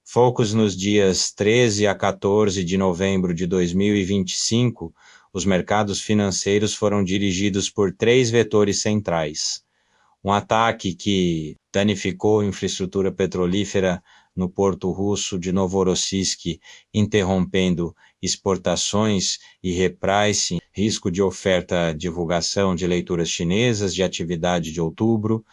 Focos nos dias 13 a 14 de novembro de 2025, os mercados financeiros foram dirigidos por três vetores centrais. Um ataque que danificou infraestrutura petrolífera no porto russo de Novorossiysk, interrompendo exportações e repricing, risco de oferta, divulgação de leituras chinesas de atividade de outubro,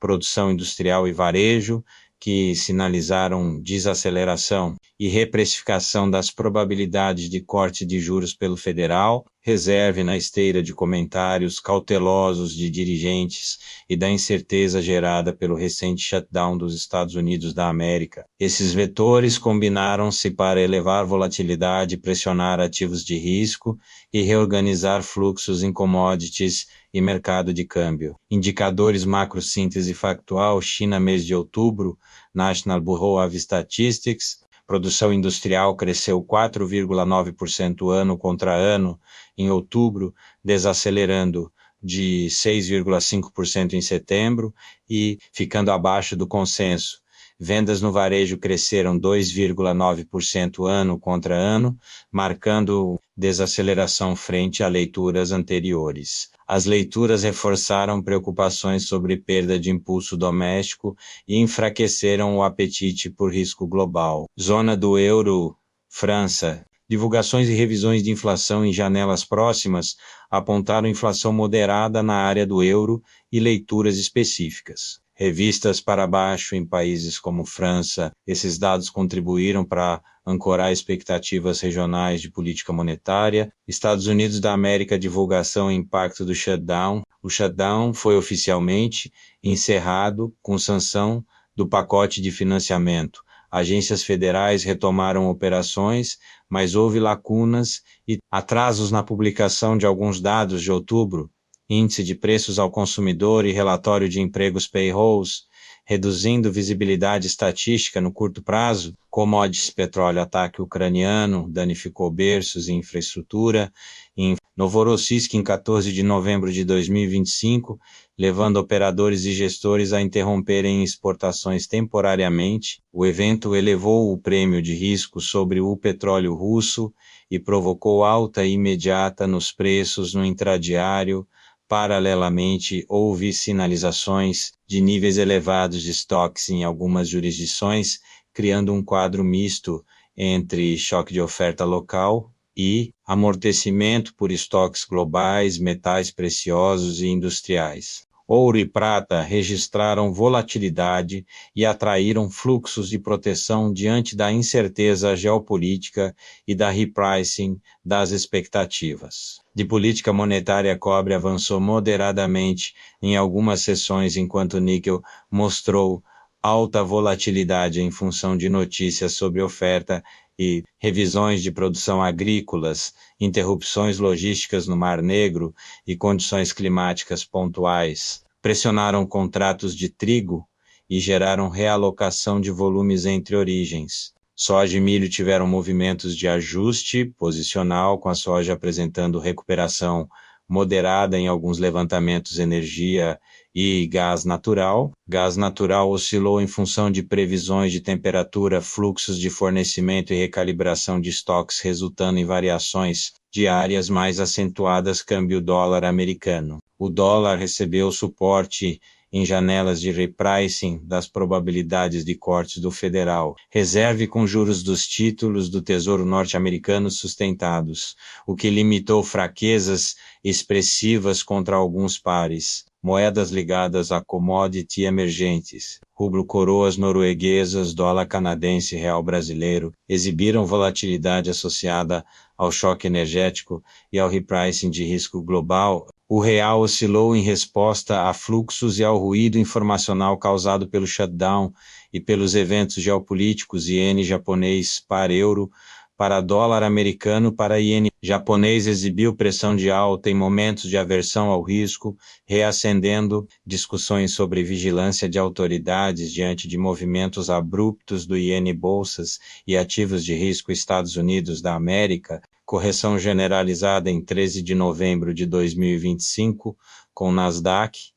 produção industrial e varejo, que sinalizaram desaceleração e reprecificação das probabilidades de corte de juros pelo federal, reserve na esteira de comentários cautelosos de dirigentes e da incerteza gerada pelo recente shutdown dos Estados Unidos da América. Esses vetores combinaram-se para elevar volatilidade, pressionar ativos de risco e reorganizar fluxos em commodities e mercado de câmbio. Indicadores macro-síntese factual, China mês de outubro, National Bureau of Statistics, produção industrial cresceu 4,9% ano contra ano em outubro, desacelerando de 6,5% em setembro e ficando abaixo do consenso. Vendas no varejo cresceram 2,9% ano contra ano, marcando desaceleração frente a leituras anteriores. As leituras reforçaram preocupações sobre perda de impulso doméstico e enfraqueceram o apetite por risco global. Zona do euro, França. Divulgações e revisões de inflação em janelas próximas apontaram inflação moderada na área do euro e leituras específicas. Revistas para baixo em países como França, esses dados contribuíram para ancorar expectativas regionais de política monetária. Estados Unidos da América, divulgação e impacto do shutdown. O shutdown foi oficialmente encerrado com sanção do pacote de financiamento. Agências federais retomaram operações, mas houve lacunas e atrasos na publicação de alguns dados de outubro. Índice de preços ao consumidor e relatório de empregos payrolls, reduzindo visibilidade estatística no curto prazo. Commodities, petróleo, ataque ucraniano, danificou berços e infraestrutura. Em Novorossiysk, em 14 de novembro de 2025, levando operadores e gestores a interromperem exportações temporariamente. O evento elevou o prêmio de risco sobre o petróleo russo e provocou alta imediata nos preços no intradiário. Paralelamente, houve sinalizações de níveis elevados de estoques em algumas jurisdições, criando um quadro misto entre choque de oferta local e amortecimento por estoques globais, metais preciosos e industriais. Ouro e prata registraram volatilidade e atraíram fluxos de proteção diante da incerteza geopolítica e da repricing das expectativas. De política monetária, cobre avançou moderadamente em algumas sessões, enquanto o níquel mostrou alta volatilidade em função de notícias sobre oferta e revisões de produção agrícolas, interrupções logísticas no Mar Negro e condições climáticas pontuais, pressionaram contratos de trigo e geraram realocação de volumes entre origens. Soja e milho tiveram movimentos de ajuste posicional, com a soja apresentando recuperação moderada em alguns levantamentos. Energia e gás natural. Gás natural oscilou em função de previsões de temperatura, fluxos de fornecimento e recalibração de estoques, resultando em variações diárias mais acentuadas. Câmbio dólar americano. O dólar recebeu suporte em janelas de repricing das probabilidades de cortes do federal. Reserve com juros dos títulos do Tesouro norte-americano sustentados, o que limitou fraquezas expressivas contra alguns pares. Moedas ligadas a commodity emergentes, rublo, coroas norueguesas, dólar canadense, real brasileiro, exibiram volatilidade associada ao choque energético e ao repricing de risco global. O real oscilou em resposta a fluxos e ao ruído informacional causado pelo shutdown e pelos eventos geopolíticos. Iene japonês para euro, para dólar americano, para iene japonês exibiu pressão de alta em momentos de aversão ao risco, reacendendo discussões sobre vigilância de autoridades diante de movimentos abruptos do iene. Bolsas e ativos de risco. Estados Unidos da América, correção generalizada em 13 de novembro de 2025, com Nasdaq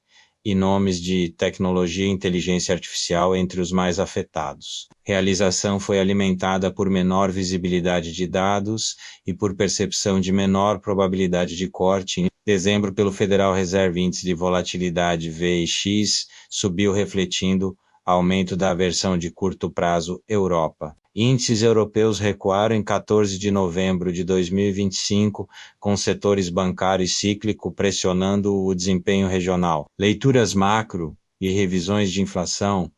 e nomes de tecnologia e inteligência artificial entre os mais afetados. Realização foi alimentada por menor visibilidade de dados e por percepção de menor probabilidade de corte. Em dezembro, pelo Federal Reserve, índice de volatilidade VIX subiu, refletindo aumento da aversão de curto prazo Europa. Índices europeus recuaram em 14 de novembro de 2025, com setores bancário e cíclico pressionando o desempenho regional. Leituras macro e revisões de inflação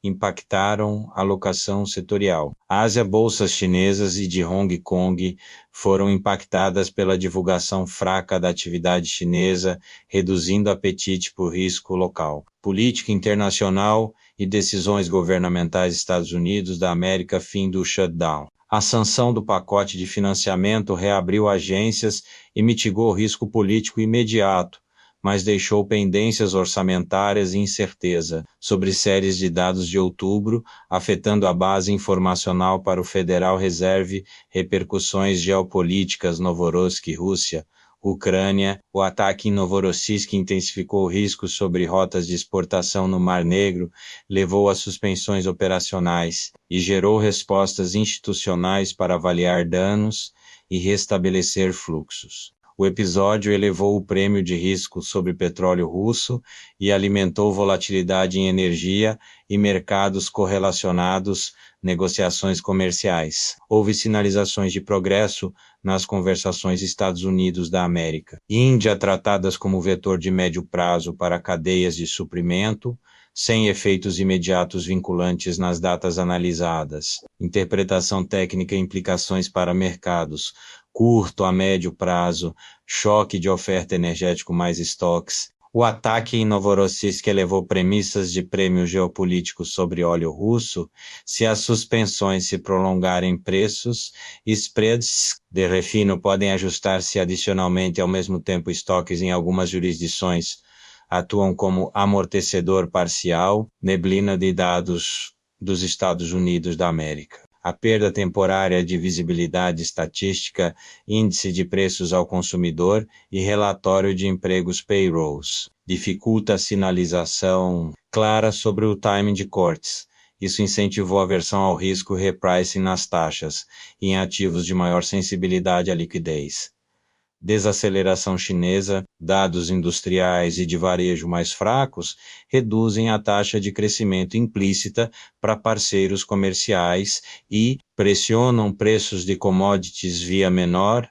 impactaram a alocação setorial. Ásia, bolsas chinesas e de Hong Kong foram impactadas pela divulgação fraca da atividade chinesa, reduzindo o apetite por risco local. Política internacional e decisões governamentais Estados Unidos da América, fim do shutdown. A sanção do pacote de financiamento reabriu agências e mitigou o risco político imediato, mas deixou pendências orçamentárias e incerteza sobre séries de dados de outubro, afetando a base informacional para o Federal Reserve, repercussões geopolíticas Novorossiysk, Rússia, Ucrânia, o ataque em Novorossiysk intensificou o risco sobre rotas de exportação no Mar Negro, levou a suspensões operacionais e gerou respostas institucionais para avaliar danos e restabelecer fluxos. O episódio elevou o prêmio de risco sobre petróleo russo e alimentou volatilidade em energia e mercados correlacionados, negociações comerciais. Houve sinalizações de progresso nas conversações Estados Unidos da América. Índia tratadas como vetor de médio prazo para cadeias de suprimento, sem efeitos imediatos vinculantes nas datas analisadas. Interpretação técnica e implicações para mercados. Curto a médio prazo, choque de oferta energético mais estoques. O ataque em Novorossiysk elevou premissas de prêmio geopolítico sobre óleo russo. Se as suspensões se prolongarem, preços e spreads de refino podem ajustar-se adicionalmente. Ao mesmo tempo, estoques em algumas jurisdições atuam como amortecedor parcial, neblina de dados dos Estados Unidos da América. A perda temporária de visibilidade estatística, índice de preços ao consumidor e relatório de empregos payrolls. Dificulta a sinalização clara sobre o timing de cortes. Isso incentivou a aversão ao risco e repricing nas taxas e em ativos de maior sensibilidade à liquidez. Desaceleração chinesa, dados industriais e de varejo mais fracos reduzem a taxa de crescimento implícita para parceiros comerciais e pressionam preços de commodities via menor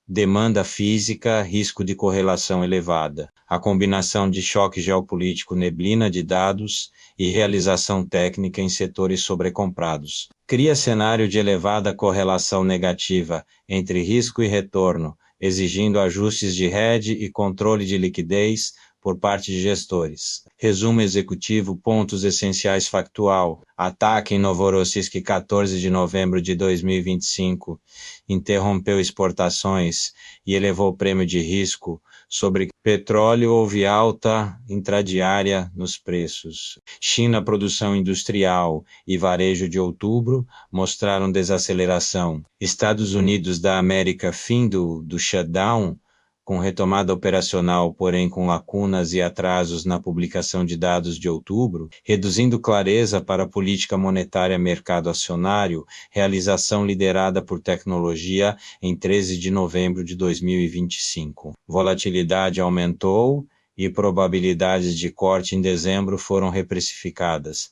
demanda física, risco de correlação elevada. A combinação de choque geopolítico, neblina de dados e realização técnica em setores sobrecomprados cria cenário de elevada correlação negativa entre risco e retorno, exigindo ajustes de hedge e controle de liquidez por parte de gestores. Resumo executivo, pontos essenciais factual. Ataque em Novorossiysk, 14 de novembro de 2025, interrompeu exportações e elevou o prêmio de risco sobre petróleo. Houve alta intradiária nos preços. China, produção industrial e varejo de outubro mostraram desaceleração. Estados Unidos da América, fim do shutdown, com retomada operacional, porém com lacunas e atrasos na publicação de dados de outubro, reduzindo clareza para a política monetária mercado acionário, realização liderada por tecnologia em 13 de novembro de 2025. Volatilidade aumentou e probabilidades de corte em dezembro foram reprecificadas.